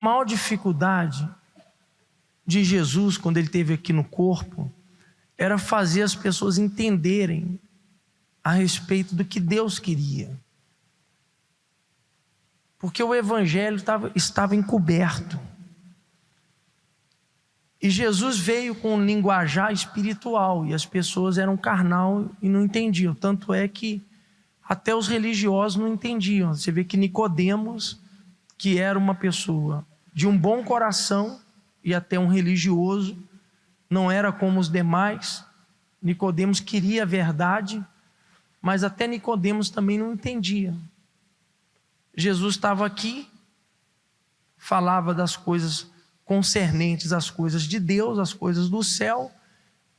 A maior dificuldade de Jesus, quando ele esteve aqui no corpo, era fazer as pessoas entenderem a respeito do que Deus queria. Porque o evangelho estava encoberto. E Jesus veio com um linguajar espiritual, e as pessoas eram carnal e não entendiam. Tanto é que até os religiosos não entendiam. Você vê que Nicodemos, que era uma pessoa de um bom coração e até um religioso, não era como os demais. Nicodemos queria a verdade, mas até Nicodemos também não entendia. Jesus estava aqui, falava das coisas concernentes às coisas de Deus, às coisas do céu,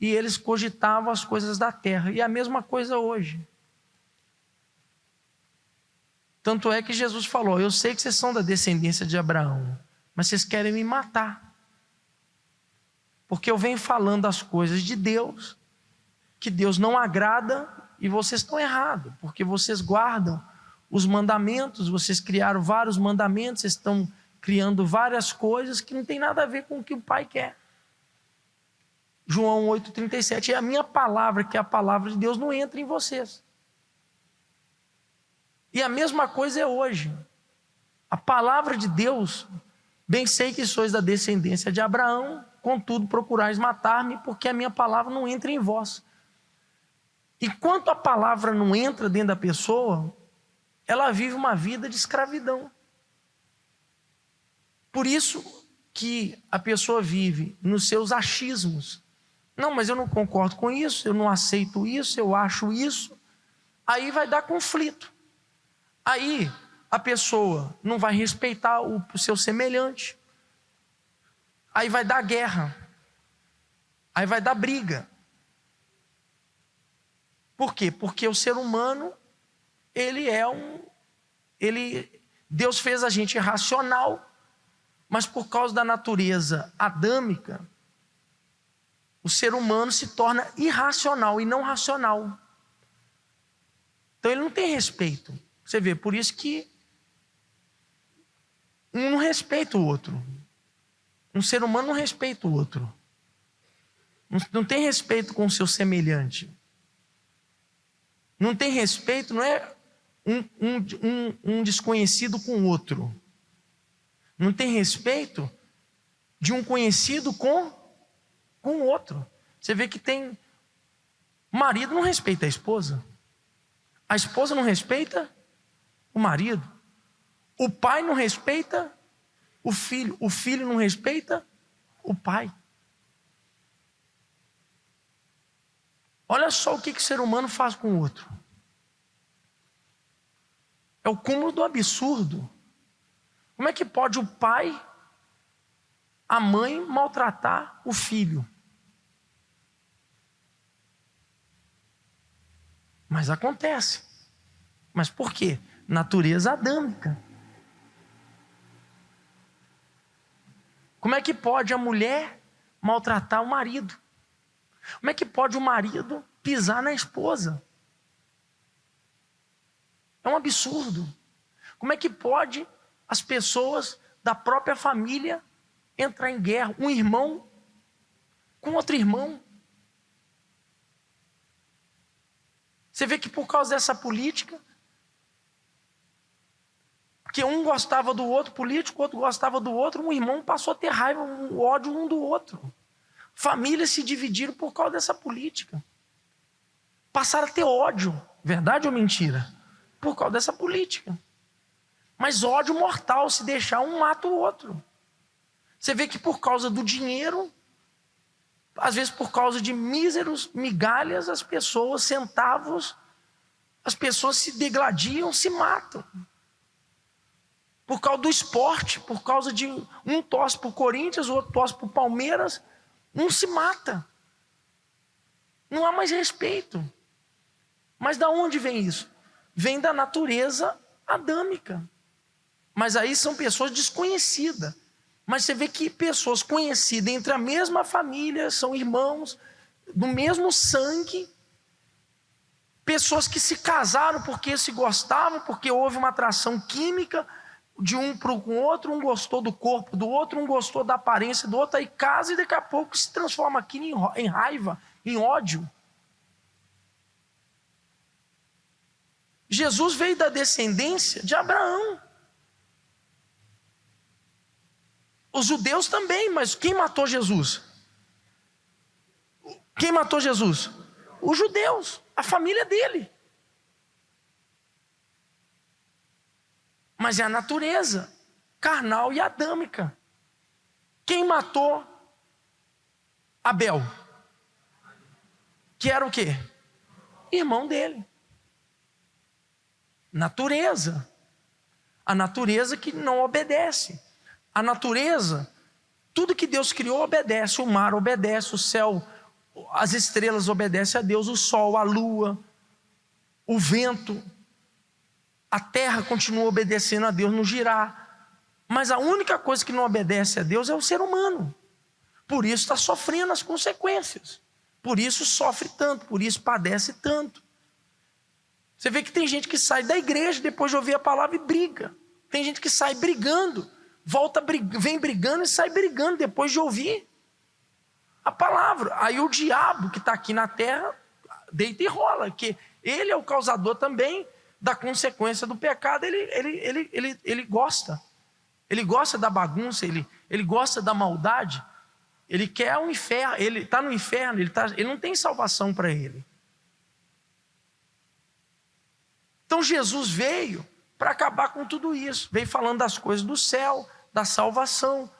e eles cogitavam as coisas da terra. E a mesma coisa hoje. Tanto é que Jesus falou: eu sei que vocês são da descendência de Abraão, mas vocês querem me matar. Porque eu venho falando as coisas de Deus, que Deus não agrada, e vocês estão errados, porque vocês guardam os mandamentos, vocês criaram vários mandamentos, vocês estão criando várias coisas que não tem nada a ver com o que o Pai quer. João 8,37, é a minha palavra, que é a palavra de Deus, não entra em vocês. E a mesma coisa é hoje. A palavra de Deus: bem sei que sois da descendência de Abraão, contudo procurais matar-me, porque a minha palavra não entra em vós. E quanto a palavra não entra dentro da pessoa, ela vive uma vida de escravidão. Por isso que a pessoa vive nos seus achismos. Não, mas eu não concordo com isso, eu não aceito isso, eu acho isso. Aí vai dar conflito. Aí a pessoa não vai respeitar o seu semelhante. Aí vai dar guerra. Aí vai dar briga. Por quê? Porque o ser humano, Deus fez a gente racional, mas por causa da natureza adâmica, o ser humano se torna irracional e não racional. Então ele não tem respeito. Você vê, por isso que um não respeita o outro. Um ser humano não respeita o outro. Não tem respeito com o seu semelhante. Não tem respeito, não é um desconhecido com o outro. Não tem respeito de um conhecido com o outro. Você vê que tem... O marido não respeita a esposa não respeita o marido, o pai não respeita o filho não respeita o pai. Olha só o que o ser humano faz com o outro. É o cúmulo do absurdo. Como é que pode o pai, a mãe, maltratar o filho? Mas acontece. Mas por quê? Natureza adâmica. Como é que pode a mulher maltratar o marido? Como é que pode o marido pisar na esposa? É um absurdo. Como é que pode as pessoas da própria família entrar em guerra? Um irmão com outro irmão. Você vê que por causa dessa política, porque um gostava do outro político, o outro gostava do outro, um irmão passou a ter raiva, um ódio um do outro. Famílias se dividiram por causa dessa política. Passaram a ter ódio, verdade ou mentira? Por causa dessa política. Mas ódio mortal, se deixar, um mata o outro. Você vê que por causa do dinheiro, às vezes por causa de míseros, migalhas, as pessoas, centavos, as pessoas se degladiam, se matam. Por causa do esporte, por causa de um torce para o Corinthians, o outro torce para o Palmeiras, um se mata. Não há mais respeito. Mas da onde vem isso? Vem da natureza adâmica. Mas aí são pessoas desconhecidas. Mas você vê que pessoas conhecidas entre a mesma família, são irmãos, do mesmo sangue, pessoas que se casaram porque se gostavam, porque houve uma atração química, de um para o outro, um gostou do corpo do outro, um gostou da aparência do outro, aí casa e daqui a pouco se transforma aquilo em raiva, em ódio. Jesus veio da descendência de Abraão. Os judeus também, mas quem matou Jesus? Quem matou Jesus? Os judeus, a família dele. Mas é a natureza carnal e adâmica. Quem matou Abel? Que era o quê? Irmão dele. Natureza. A natureza que não obedece. A natureza, tudo que Deus criou obedece. O mar obedece, o céu, as estrelas obedecem a Deus, o sol, a lua, o vento. A terra continua obedecendo a Deus no girar. Mas a única coisa que não obedece a Deus é o ser humano. Por isso está sofrendo as consequências. Por isso sofre tanto, por isso padece tanto. Você vê que tem gente que sai da igreja depois de ouvir a palavra e briga. Tem gente que sai brigando, vem brigando e sai brigando depois de ouvir a palavra. Aí o diabo que está aqui na terra deita e rola, que ele é o causador também da consequência do pecado. Ele gosta. Ele gosta da bagunça, ele gosta da maldade. Ele quer o inferno, ele está no inferno, ele não tem salvação para ele. Então Jesus veio para acabar com tudo isso. Veio falando das coisas do céu, da salvação.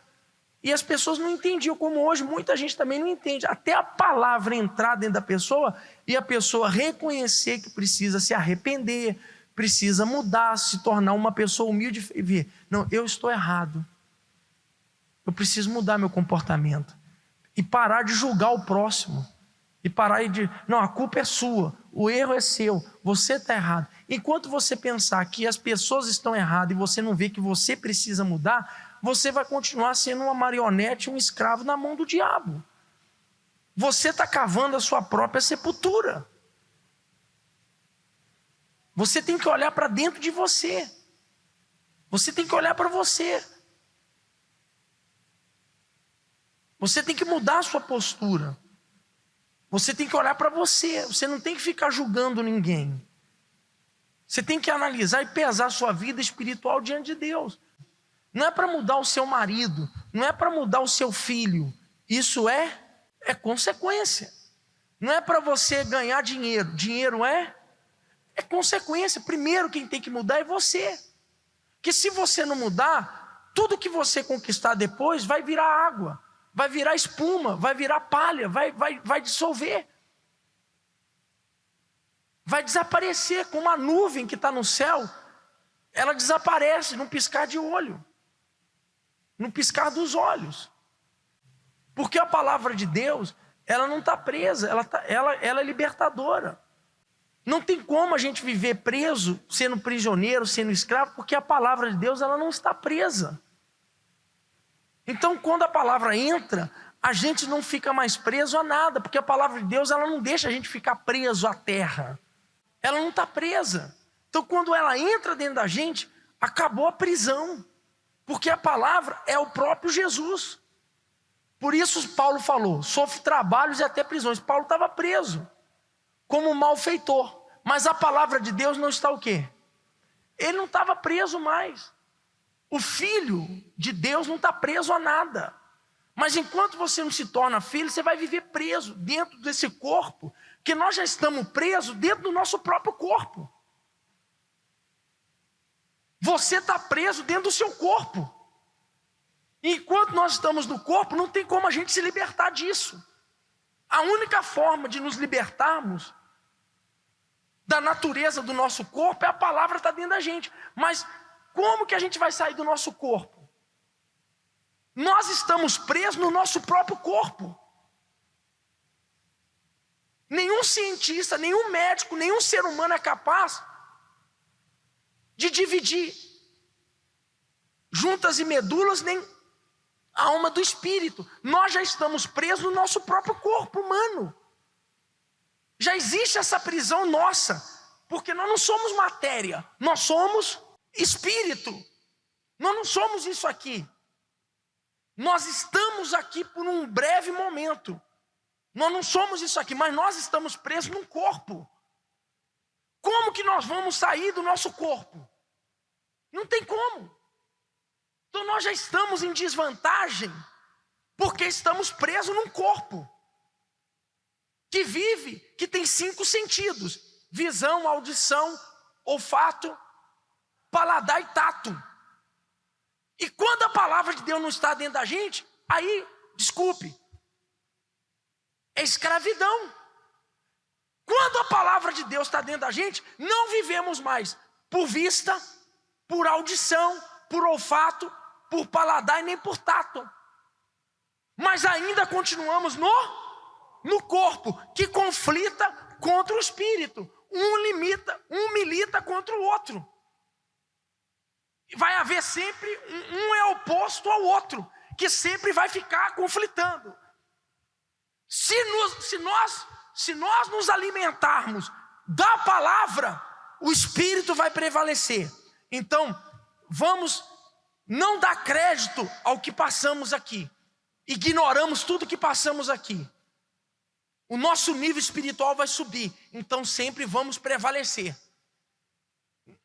E as pessoas não entendiam, como hoje muita gente também não entende. Até a palavra entrar dentro da pessoa e a pessoa reconhecer que precisa se arrepender, precisa mudar, se tornar uma pessoa humilde e ver, não, eu estou errado. Eu preciso mudar meu comportamento. E parar de julgar o próximo. E parar de, não, a culpa é sua, o erro é seu, você está errado. Enquanto você pensar que as pessoas estão erradas e você não vê que você precisa mudar, você vai continuar sendo uma marionete, um escravo na mão do diabo. Você está cavando a sua própria sepultura. Você tem que olhar para dentro de você. Você tem que olhar para você. Você tem que mudar a sua postura. Você tem que olhar para você. Você não tem que ficar julgando ninguém. Você tem que analisar e pesar a sua vida espiritual diante de Deus. Não é para mudar o seu marido, não é para mudar o seu filho. Isso é consequência. Não é para você ganhar dinheiro. Dinheiro é consequência. Primeiro quem tem que mudar é você. Porque se você não mudar, tudo que você conquistar depois vai virar água. Vai virar espuma, vai virar palha, vai dissolver. Vai desaparecer, como a nuvem que está no céu, ela desaparece num piscar de olho, num piscar dos olhos. Porque a palavra de Deus, ela não está presa, ela é libertadora. Não tem como a gente viver preso, sendo prisioneiro, sendo escravo, porque a palavra de Deus ela não está presa. Então, quando a palavra entra, a gente não fica mais preso a nada, porque a palavra de Deus ela não deixa a gente ficar preso à terra. Ela não está presa. Então, quando ela entra dentro da gente, acabou a prisão, porque a palavra é o próprio Jesus. Por isso Paulo falou, sofre trabalhos e até prisões. Paulo estava preso, como um malfeitor. Mas a palavra de Deus não está o quê? Ele não estava preso mais. O filho de Deus não está preso a nada. Mas enquanto você não se torna filho, você vai viver preso dentro desse corpo, que nós já estamos presos dentro do nosso próprio corpo. Você está preso dentro do seu corpo. E enquanto nós estamos no corpo, não tem como a gente se libertar disso. A única forma de nos libertarmos da natureza do nosso corpo é a palavra estar dentro da gente. Mas como que a gente vai sair do nosso corpo? Nós estamos presos no nosso próprio corpo. Nenhum cientista, nenhum médico, nenhum ser humano é capaz de dividir juntas e medulas, nem a alma do espírito. Nós já estamos presos no nosso próprio corpo humano. Já existe essa prisão nossa, porque nós não somos matéria, nós somos espírito. Nós não somos isso aqui. Nós estamos aqui por um breve momento. Nós não somos isso aqui, mas nós estamos presos num corpo. Como que nós vamos sair do nosso corpo? Não tem como. Então nós já estamos em desvantagem, porque estamos presos num corpo que vive, que tem 5 sentidos: visão, audição, olfato, paladar e tato. E quando a palavra de Deus não está dentro da gente, aí, desculpe, é escravidão. Quando a palavra de Deus está dentro da gente, não vivemos mais por vista, por audição, por olfato, por paladar e nem por tato. Mas ainda continuamos no corpo, que conflita contra o espírito. Um milita contra o outro. Vai haver sempre, um é oposto ao outro, que sempre vai ficar conflitando. Se nós nos alimentarmos da palavra, o espírito vai prevalecer. Então, vamos não dar crédito ao que passamos aqui. Ignoramos tudo que passamos aqui. O nosso nível espiritual vai subir. Então sempre vamos prevalecer.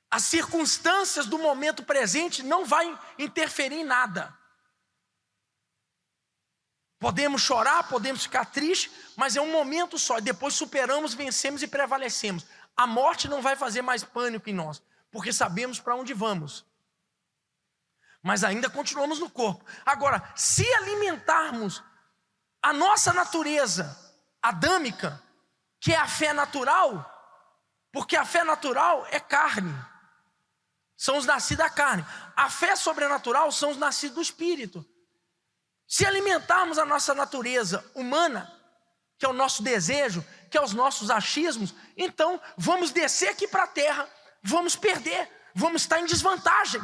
As circunstâncias do momento presente não vai interferir em nada. Podemos chorar, podemos ficar tristes, mas é um momento só. Depois superamos, vencemos e prevalecemos. A morte não vai fazer mais pânico em nós, porque sabemos para onde vamos. Mas ainda continuamos no corpo. Agora, se alimentarmos a nossa natureza adâmica, que é a fé natural, porque a fé natural é carne, são os nascidos da carne. A fé sobrenatural são os nascidos do Espírito. Se alimentarmos a nossa natureza humana, que é o nosso desejo, que é os nossos achismos, então vamos descer aqui para a terra, vamos perder, vamos estar em desvantagem.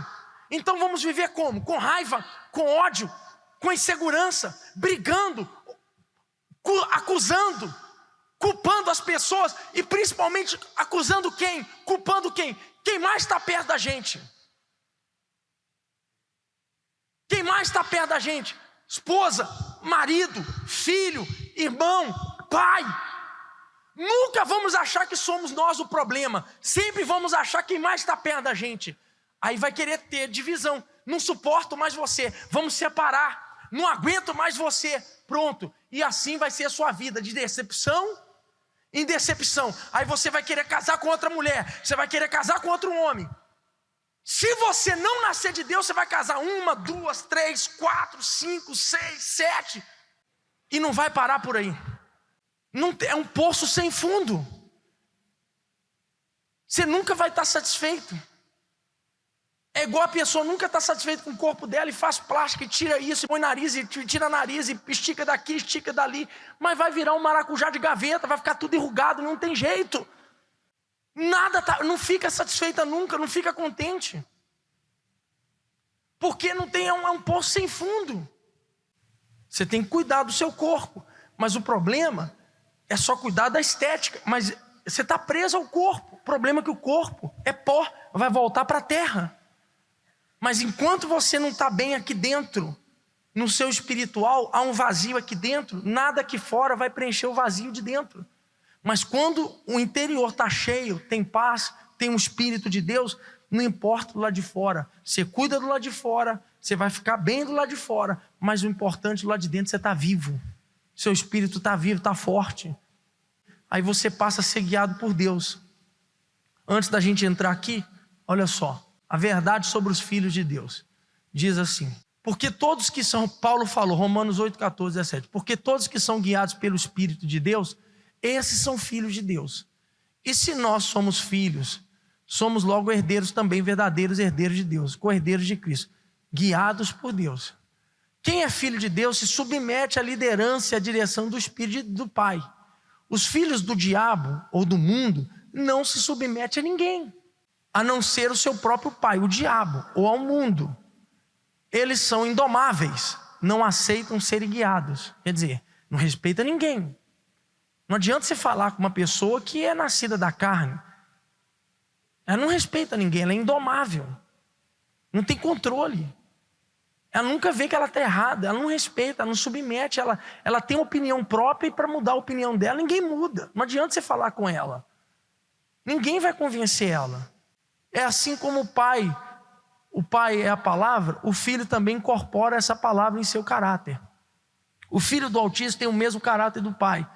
Então vamos viver como? Com raiva, com ódio, com insegurança, brigando, acusando, culpando as pessoas e principalmente acusando quem? Culpando quem? Quem mais está perto da gente? Quem mais está perto da gente? Esposa, marido, filho, irmão, pai. Nunca vamos achar que somos nós o problema. Sempre vamos achar quem mais está perto da gente. Aí vai querer ter divisão. Não suporto mais você. Vamos separar. Não aguento mais você. Pronto. E assim vai ser a sua vida, de decepção em decepção. Aí você vai querer casar com outra mulher. Você vai querer casar com outro homem. Se você não nascer de Deus, você vai casar 1, 2, 3, 4, 5, 6, 7. E não vai parar por aí. Não, é um poço sem fundo. Você nunca vai estar satisfeito. É igual a pessoa nunca está satisfeita com o corpo dela e faz plástica e tira isso, e põe nariz, e tira nariz, e estica daqui, estica dali. Mas vai virar um maracujá de gaveta, vai ficar tudo enrugado, não tem jeito. Não fica satisfeita nunca, não fica contente. Porque não tem, é um poço sem fundo. Você tem que cuidar do seu corpo. Mas o problema é só cuidar da estética. Mas você está preso ao corpo. O problema é que o corpo é pó, vai voltar para a terra. Mas enquanto você não está bem aqui dentro, no seu espiritual, há um vazio aqui dentro. Nada aqui fora vai preencher o vazio de dentro. Mas quando o interior está cheio, tem paz, tem um Espírito de Deus, não importa do lado de fora. Você cuida do lado de fora, você vai ficar bem do lado de fora. Mas o importante do lado de dentro, você está vivo. Seu espírito está vivo, está forte. Aí você passa a ser guiado por Deus. Antes da gente entrar aqui, olha só. A verdade sobre os filhos de Deus. Diz assim. Porque todos que são, Paulo falou, Romanos 8, 14, 17. Porque todos que são guiados pelo Espírito de Deus, esses são filhos de Deus. E se nós somos filhos, somos logo herdeiros também, verdadeiros herdeiros de Deus, co-herdeiros de Cristo, guiados por Deus. Quem é filho de Deus se submete à liderança e à direção do Espírito do Pai. Os filhos do diabo ou do mundo não se submetem a ninguém, a não ser o seu próprio pai, o diabo, ou ao mundo. Eles são indomáveis, não aceitam serem guiados. Quer dizer, não respeita ninguém. Não adianta você falar com uma pessoa que é nascida da carne. Ela não respeita ninguém, ela é indomável. Não tem controle. Ela nunca vê que ela está errada, ela não respeita, ela não submete, ela tem opinião própria e para mudar a opinião dela, ninguém muda. Não adianta você falar com ela. Ninguém vai convencer ela. É assim como o pai é a palavra, o filho também incorpora essa palavra em seu caráter. O filho do autista tem o mesmo caráter do pai.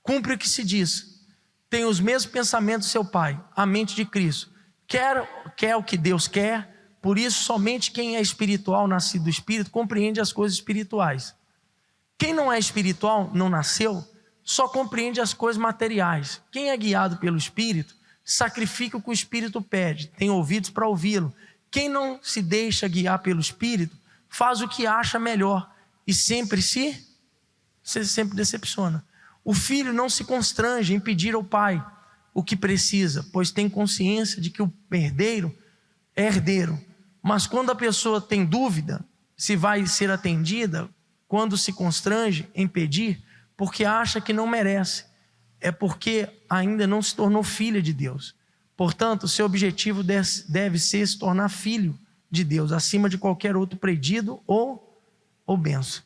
Cumpre o que se diz. Tem os mesmos pensamentos do seu pai, a mente de Cristo. Quer o que Deus quer. Por isso, somente quem é espiritual, nascido do Espírito, compreende as coisas espirituais. Quem não é espiritual, não nasceu, só compreende as coisas materiais. Quem é guiado pelo Espírito, sacrifica o que o Espírito pede, tem ouvidos para ouvi-lo. Quem não se deixa guiar pelo Espírito, faz o que acha melhor e sempre decepciona. O filho não se constrange em pedir ao pai o que precisa, pois tem consciência de que o herdeiro é herdeiro. Mas quando a pessoa tem dúvida se vai ser atendida, quando se constrange em pedir, porque acha que não merece, é porque ainda não se tornou filha de Deus. Portanto, seu objetivo deve ser se tornar filho de Deus, acima de qualquer outro pedido ou bênção.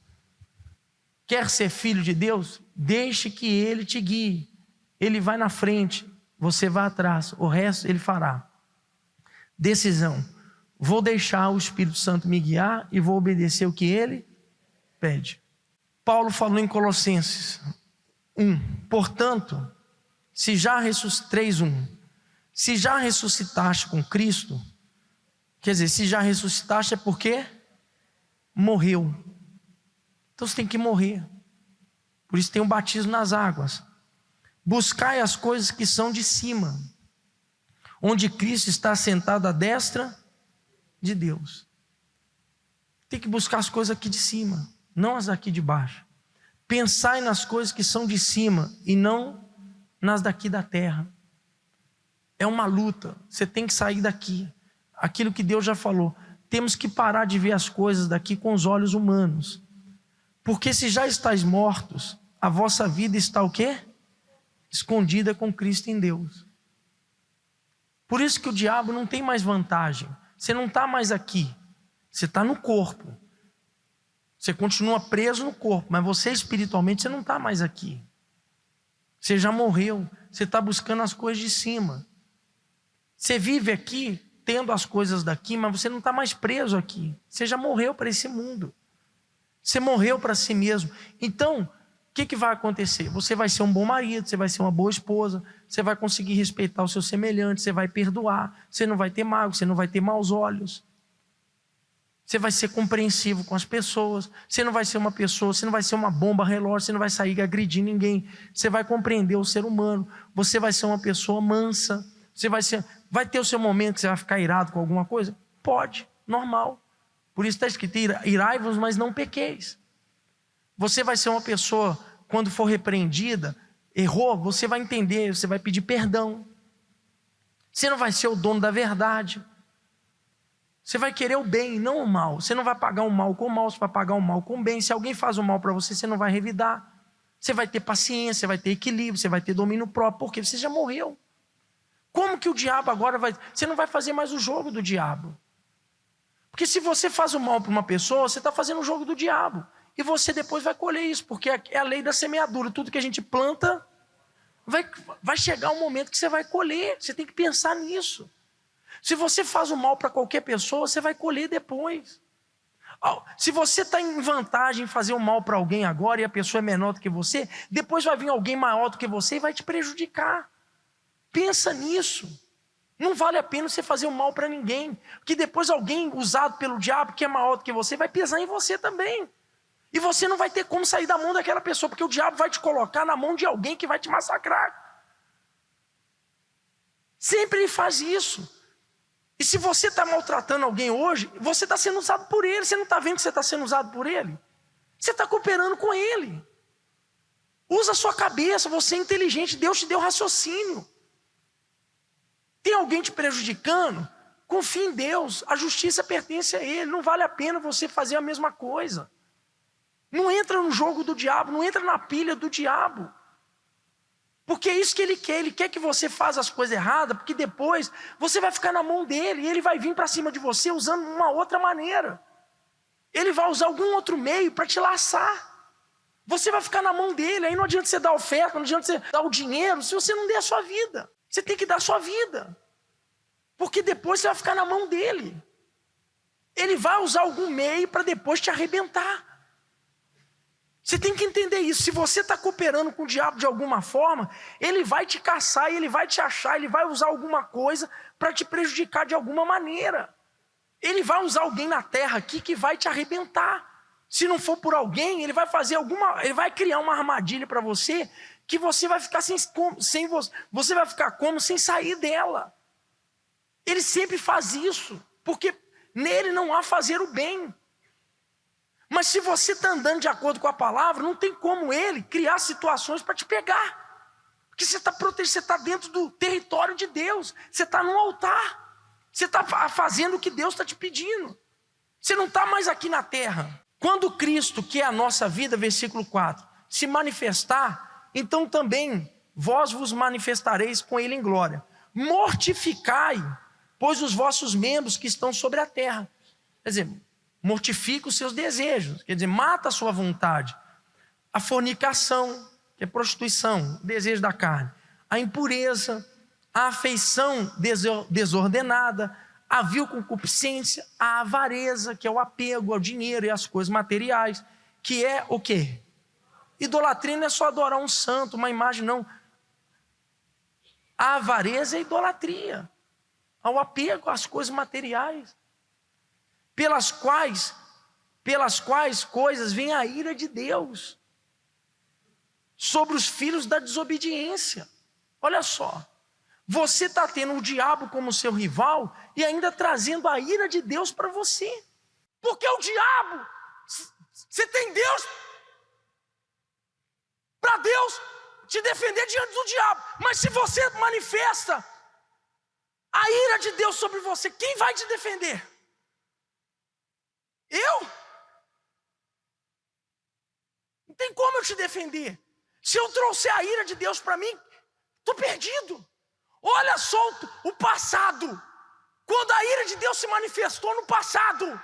Quer ser filho de Deus? Deixe que Ele te guie. Ele vai na frente, você vai atrás, o resto Ele fará. Decisão. Vou deixar o Espírito Santo me guiar e vou obedecer o que Ele pede. Paulo falou em Colossenses 1. Portanto, se já ressuscitaste com Cristo, quer dizer, se já ressuscitaste é porque morreu. Então você tem que morrer. Por isso tem o batismo nas águas. Buscai as coisas que são de cima, onde Cristo está sentado à destra de Deus. Tem que buscar as coisas aqui de cima, não as daqui de baixo. Pensai nas coisas que são de cima e não nas daqui da terra. É uma luta, você tem que sair daqui. Aquilo que Deus já falou, temos que parar de ver as coisas daqui com os olhos humanos. Porque se já estáis mortos, a vossa vida está o quê? Escondida com Cristo em Deus. Por isso que o diabo não tem mais vantagem. Você não está mais aqui, você está no corpo. Você continua preso no corpo, mas você espiritualmente você não está mais aqui. Você já morreu, você está buscando as coisas de cima. Você vive aqui, tendo as coisas daqui, mas você não está mais preso aqui. Você já morreu para esse mundo. Você morreu para si mesmo. Então, o que vai acontecer? Você vai ser um bom marido, você vai ser uma boa esposa, você vai conseguir respeitar o seu semelhante, você vai perdoar, você não vai ter mágoa, você não vai ter maus olhos. Você vai ser compreensivo com as pessoas, você não vai ser uma pessoa, você não vai ser uma bomba relógio, você não vai sair agredindo ninguém, você vai compreender o ser humano, você vai ser uma pessoa mansa, vai ter o seu momento que você vai ficar irado com alguma coisa? Pode, normal. Por isso está escrito, irai-vos, mas não pequeis. Você vai ser uma pessoa, quando for repreendida, errou, você vai entender, você vai pedir perdão. Você não vai ser o dono da verdade. Você vai querer o bem, não o mal. Você não vai pagar o mal com o mal, você vai pagar o mal com o bem. Se alguém faz o mal para você, você não vai revidar. Você vai ter paciência, você vai ter equilíbrio, você vai ter domínio próprio, porque você já morreu. Como que o diabo agora vai... Você não vai fazer mais o jogo do diabo. Porque se você faz o mal para uma pessoa, você está fazendo o jogo do diabo. E você depois vai colher isso, porque é a lei da semeadura. Tudo que a gente planta, vai chegar um momento que você vai colher. Você tem que pensar nisso. Se você faz o mal para qualquer pessoa, você vai colher depois. Se você está em vantagem em fazer o mal para alguém agora e a pessoa é menor do que você, depois vai vir alguém maior do que você e vai te prejudicar. Pensa nisso. Não vale a pena você fazer o mal para ninguém, porque depois alguém usado pelo diabo que é maior do que você vai pesar em você também. E você não vai ter como sair da mão daquela pessoa, porque o diabo vai te colocar na mão de alguém que vai te massacrar. Sempre ele faz isso. E se você está maltratando alguém hoje, você está sendo usado por ele. Você não está vendo que você está sendo usado por ele? Você está cooperando com ele. Usa a sua cabeça, você é inteligente, Deus te deu raciocínio. Tem alguém te prejudicando? Confie em Deus, a justiça pertence a Ele. Não vale a pena você fazer a mesma coisa. Não entra no jogo do diabo, não entra na pilha do diabo. Porque é isso que ele quer que você faça as coisas erradas, porque depois você vai ficar na mão dele, e ele vai vir para cima de você usando uma outra maneira. Ele vai usar algum outro meio para te laçar. Você vai ficar na mão dele, aí não adianta você dar oferta, não adianta você dar o dinheiro, se você não der a sua vida. Você tem que dar a sua vida, porque depois você vai ficar na mão dele. Ele vai usar algum meio para depois te arrebentar. Você tem que entender isso. Se você está cooperando com o diabo de alguma forma, ele vai te caçar, ele vai te achar, ele vai usar alguma coisa para te prejudicar de alguma maneira. Ele vai usar alguém na terra aqui que vai te arrebentar. Se não for por alguém, ele vai fazer ele vai criar uma armadilha para você que você vai ficar você vai ficar sem sair dela. Ele sempre faz isso, porque nele não há fazer o bem. Mas se você está andando de acordo com a palavra, não tem como ele criar situações para te pegar. Porque você está protegido, você está dentro do território de Deus. Você está no altar. Você está fazendo o que Deus está te pedindo. Você não está mais aqui na terra. Quando Cristo, que é a nossa vida, versículo 4, se manifestar, então também vós vos manifestareis com ele em glória. Mortificai, pois os vossos membros que estão sobre a terra. Quer dizer, mortifica os seus desejos, quer dizer, mata a sua vontade. A fornicação, que é prostituição, desejo da carne. A impureza, a afeição desordenada, a vil concupiscência, a avareza, que é o apego ao dinheiro e às coisas materiais, que é o quê? Idolatria não é só adorar um santo, uma imagem, não. A avareza é idolatria, ao apego às coisas materiais. Pelas quais coisas vem a ira de Deus sobre os filhos da desobediência. Olha só, você está tendo o diabo como seu rival e ainda trazendo a ira de Deus para você. Porque o diabo, você tem Deus para Deus te defender diante do diabo. Mas se você manifesta a ira de Deus sobre você, quem vai te defender? Eu? Não tem como eu te defender. Se eu trouxer a ira de Deus para mim, estou perdido. Olha só o passado. Quando a ira de Deus se manifestou no passado,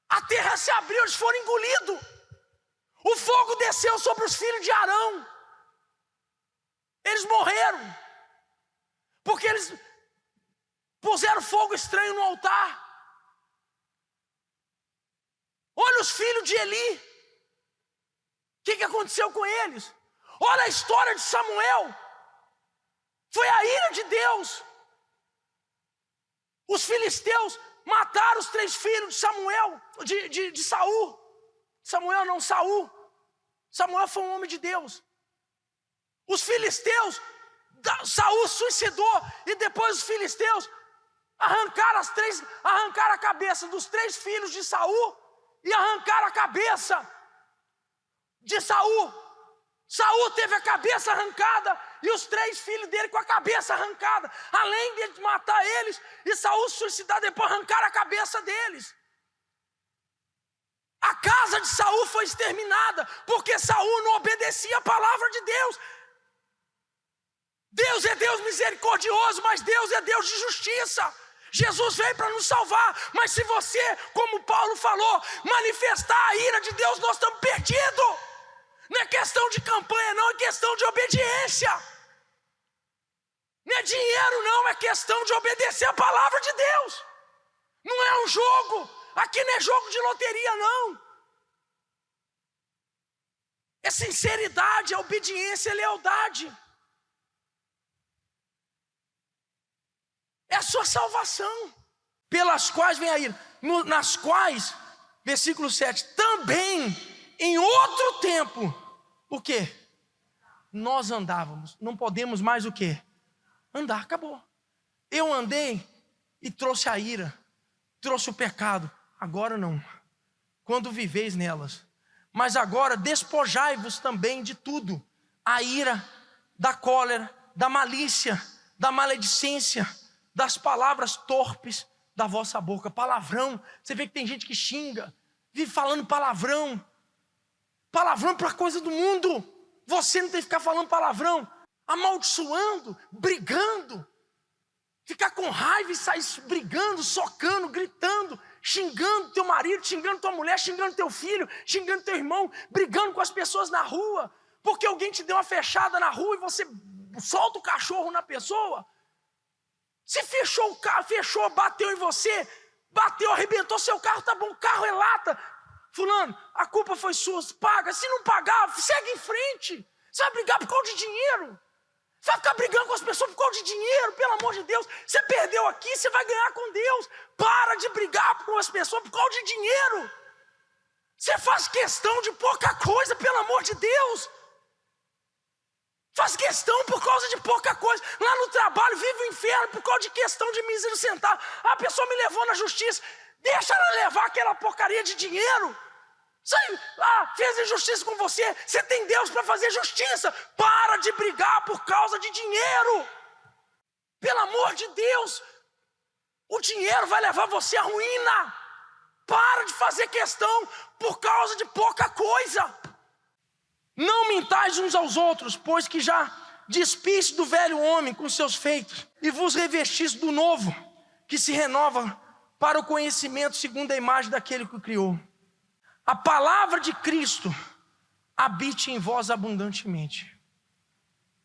a terra se abriu, eles foram engolidos. O fogo desceu sobre os filhos de Arão. Eles morreram, porque eles puseram fogo estranho no altar. Olha os filhos de Eli. O que aconteceu com eles? Olha a história de Samuel. Foi a ira de Deus. Os filisteus mataram os 3 filhos de Samuel, de Saul. Saul. Samuel foi um homem de Deus. Os filisteus, Saul suicidou, e depois os filisteus arrancaram a cabeça dos 3 filhos de Saul e arrancaram a cabeça de Saul. Saul teve a cabeça arrancada e os 3 filhos dele com a cabeça arrancada. Além de matar eles e Saul suicidar, depois arrancaram a cabeça deles. A casa de Saul foi exterminada porque Saul não obedecia a palavra de Deus. Deus é Deus misericordioso, mas Deus é Deus de justiça. Jesus veio para nos salvar, mas se você, como Paulo falou, manifestar a ira de Deus, nós estamos perdidos. Não é questão de campanha, não, é questão de obediência. Não é dinheiro, não, é questão de obedecer a palavra de Deus. Não é um jogo, aqui não é jogo de loteria, não. É sinceridade, é obediência, é lealdade. É a sua salvação, pelas quais vem a ira, nas quais, versículo 7, também em outro tempo, o quê? Nós andávamos, não podemos mais o quê? Andar, acabou. Eu andei e trouxe a ira, trouxe o pecado, agora não, quando viveis nelas. Mas agora despojai-vos também de tudo, a ira, da cólera, da malícia, da maledicência, das palavras torpes da vossa boca. Palavrão, você vê que tem gente que xinga, vive falando palavrão para coisa do mundo. Você não tem que ficar falando palavrão, amaldiçoando, brigando. Ficar com raiva e sair brigando, socando, gritando, xingando teu marido, xingando tua mulher, xingando teu filho, xingando teu irmão, brigando com as pessoas na rua, porque alguém te deu uma fechada na rua e você solta o cachorro na pessoa. Se fechou o carro, fechou, bateu em você, bateu, arrebentou seu carro, tá bom, o carro é lata. Fulano, a culpa foi sua, paga. Se não pagar, segue em frente. Você vai brigar por causa de dinheiro. Você vai ficar brigando com as pessoas por causa de dinheiro, pelo amor de Deus. Você perdeu aqui, você vai ganhar com Deus. Para de brigar com as pessoas por causa de dinheiro. Você faz questão de pouca coisa, pelo amor de Deus. Faz questão por causa de pouca coisa. Lá no trabalho, vive o inferno por causa de questão de mísero centavo. A pessoa me levou na justiça. Deixa ela levar aquela porcaria de dinheiro. Fez injustiça com você. Você tem Deus para fazer justiça. Para de brigar por causa de dinheiro. Pelo amor de Deus. O dinheiro vai levar você à ruína. Para de fazer questão por causa de pouca coisa. Não mintais uns aos outros, pois que já despiste do velho homem com seus feitos, e vos revestiste do novo, que se renova para o conhecimento segundo a imagem daquele que o criou. A palavra de Cristo habite em vós abundantemente,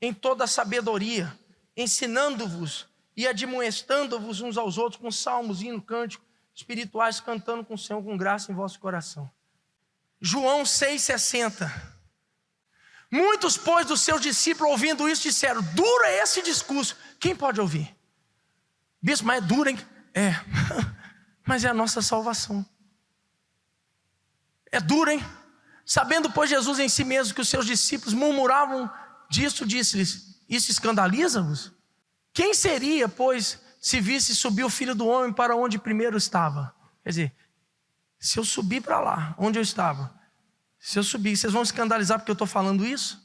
em toda a sabedoria, ensinando-vos e admoestando-vos uns aos outros com salmos, hinos, cânticos espirituais, cantando com o Senhor com graça em vosso coração. João 6,60. Muitos, pois, dos seus discípulos, ouvindo isso, disseram: duro é esse discurso. Quem pode ouvir? Bispo, mas é duro, hein? É, mas é a nossa salvação. É duro, hein? Sabendo, pois, Jesus em si mesmo que os seus discípulos murmuravam disso, disse-lhes: isso escandaliza-vos? Quem seria, pois, se visse subir o Filho do Homem para onde primeiro estava? Quer dizer, se eu subir para lá, onde eu estava, se eu subir, vocês vão escandalizar porque eu estou falando isso?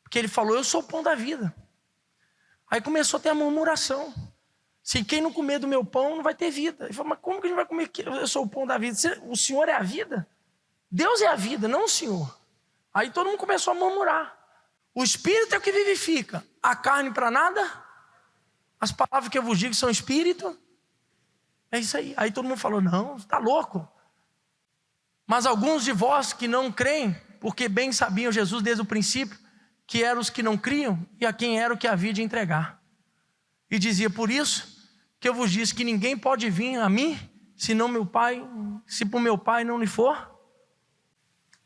Porque ele falou: eu sou o pão da vida. Aí começou a ter a murmuração. Se quem não comer do meu pão não vai ter vida. Ele falou: mas como que a gente vai comer? Eu sou o pão da vida. O Senhor é a vida? Deus é a vida, não o Senhor. Aí todo mundo começou a murmurar. O Espírito é o que vivifica. A carne para nada. As palavras que eu vos digo são Espírito. É isso aí. Aí todo mundo falou: não, está louco. Mas alguns de vós que não creem, porque bem sabiam Jesus desde o princípio, que eram os que não criam, e a quem era o que havia de entregar. E dizia: por isso que eu vos disse que ninguém pode vir a mim, se por meu Pai não lhe for.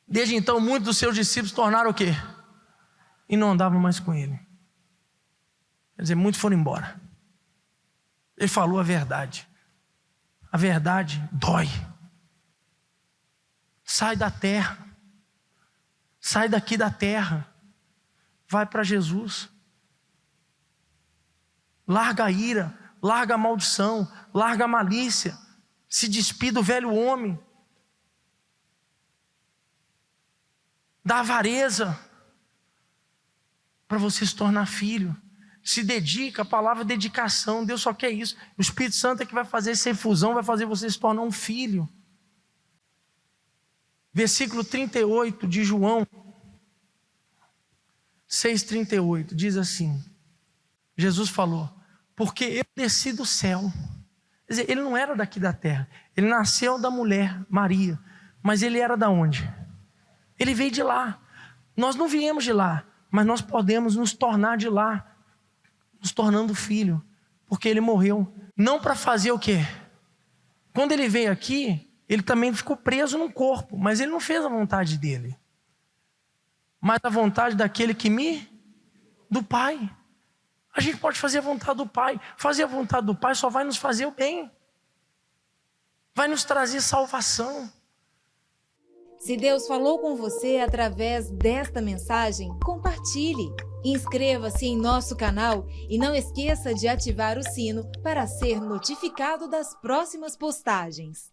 Desde então, muitos dos seus discípulos tornaram o quê? E não andavam mais com ele. Quer dizer, muitos foram embora. Ele falou a verdade. A verdade dói. Sai da terra. Sai daqui da terra. Vai para Jesus. Larga a ira, larga a maldição, larga a malícia. Se despida do velho homem. Da avareza. Para você se tornar filho. Se dedica, a palavra dedicação. Deus só quer isso. O Espírito Santo é que vai fazer essa infusão, vai fazer você se tornar um filho. Versículo 38 de João 6,38 diz assim: Jesus falou: porque eu desci do céu. Quer dizer, ele não era daqui da terra. Ele nasceu da mulher Maria. Mas ele era da onde? Ele veio de lá. Nós não viemos de lá, mas nós podemos nos tornar de lá, nos tornando filho, porque ele morreu. Não para fazer o quê? Quando ele veio aqui, ele também ficou preso num corpo, mas ele não fez a vontade dele, mas a vontade daquele do Pai. A gente pode fazer a vontade do Pai. Fazer a vontade do Pai só vai nos fazer o bem, vai nos trazer salvação. Se Deus falou com você através desta mensagem, compartilhe. Inscreva-se em nosso canal e não esqueça de ativar o sino para ser notificado das próximas postagens.